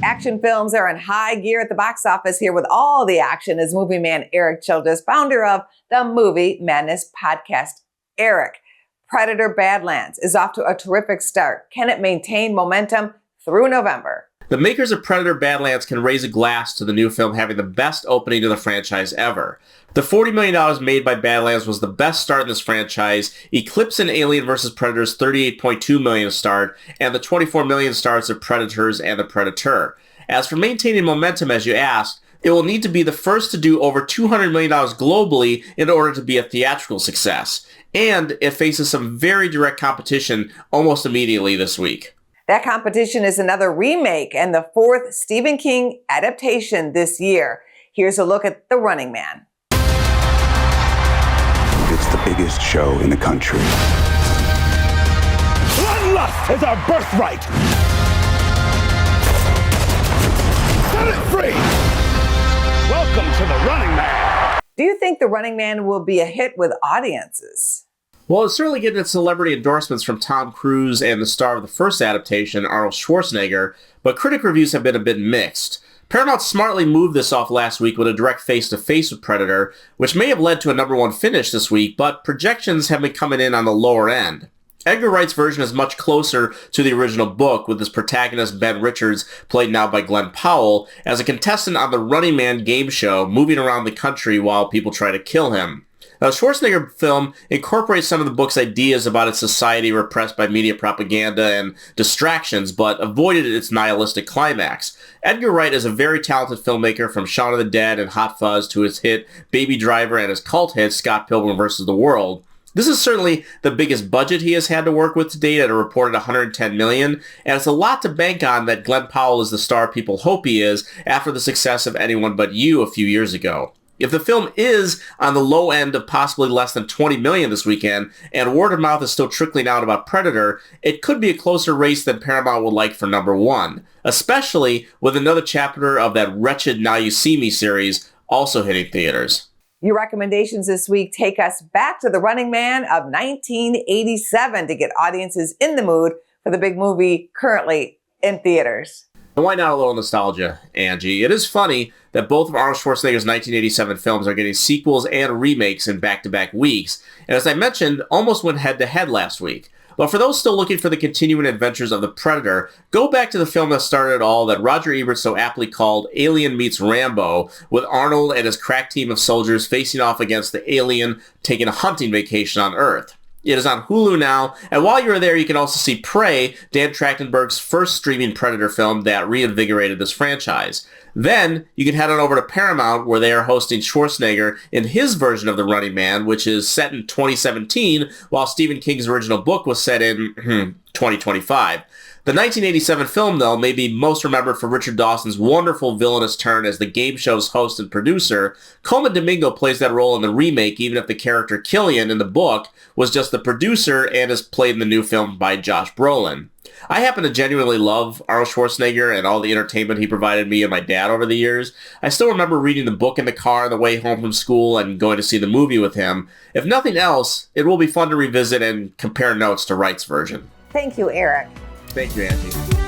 Action films are in high gear at the box office. Here with all the action is movie man Erik Childress, founder of the Movie Madness podcast. Erik, Predator Badlands is off to a terrific start. Can it maintain momentum through November? The makers of Predator Badlands can raise a glass to the new film having the best opening to the franchise ever. The $40 million made by Badlands was the best start in this franchise, eclipsing Alien vs. Predator's $38.2 million start and the $24 million starts of Predators and the Predator. As for maintaining momentum, as you asked, it will need to be the first to do over $200 million globally in order to be a theatrical success. And it faces some very direct competition almost immediately this week. That competition is another remake and the fourth Stephen King adaptation this year. Here's a look at The Running Man. It's the biggest show in the country. Bloodlust is our birthright! Set it free! Welcome to The Running Man! Do you think The Running Man will be a hit with audiences? Well, it's certainly getting its celebrity endorsements from Tom Cruise and the star of the first adaptation, Arnold Schwarzenegger, but critic reviews have been a bit mixed. Paramount smartly moved this off last week with a direct face-to-face with Predator, which may have led to a #1 finish this week, but projections have been coming in on the lower end. Edgar Wright's version is much closer to the original book, with his protagonist Ben Richards, played now by Glenn Powell, as a contestant on the Running Man game show, moving around the country while people try to kill him. Now, the Schwarzenegger film incorporates some of the book's ideas about its society repressed by media propaganda and distractions, but avoided its nihilistic climax. Edgar Wright is a very talented filmmaker, from Shaun of the Dead and Hot Fuzz to his hit Baby Driver and his cult hit Scott Pilgrim vs. the World. This is certainly the biggest budget he has had to work with to date at a reported $110 million, and it's a lot to bank on that Glenn Powell is the star people hope he is after the success of Anyone But You a few years ago. If the film is on the low end of possibly less than $20 million this weekend, and word of mouth is still trickling out about Predator, it could be a closer race than Paramount would like for #1, especially with another chapter of that wretched Now You See Me series also hitting theaters. Your recommendations this week take us back to The Running Man of 1987 to get audiences in the mood for the big movie currently in theaters. And why not a little nostalgia, Angie? It is funny that both of Arnold Schwarzenegger's 1987 films are getting sequels and remakes in back-to-back weeks, and as I mentioned, almost went head-to-head last week. But for those still looking for the continuing adventures of the Predator, go back to the film that started it all that Roger Ebert so aptly called Alien Meets Rambo, with Arnold and his crack team of soldiers facing off against the alien taking a hunting vacation on Earth. It is on Hulu now, and while you're there, you can also see Prey, Dan Trachtenberg's first streaming Predator film that reinvigorated this franchise. Then, you can head on over to Paramount, where they are hosting Schwarzenegger in his version of The Running Man, which is set in 2017, while Stephen King's original book was set in 2025. The 1987 film, though, may be most remembered for Richard Dawson's wonderful villainous turn as the game show's host and producer. Coleman Domingo plays that role in the remake, even if the character Killian in the book was just the producer and is played in the new film by Josh Brolin. I happen to genuinely love Arnold Schwarzenegger and all the entertainment he provided me and my dad over the years. I still remember reading the book in the car on the way home from school and going to see the movie with him. If nothing else, it will be fun to revisit and compare notes to Wright's version. Thank you, Erik. Thank you, Angie.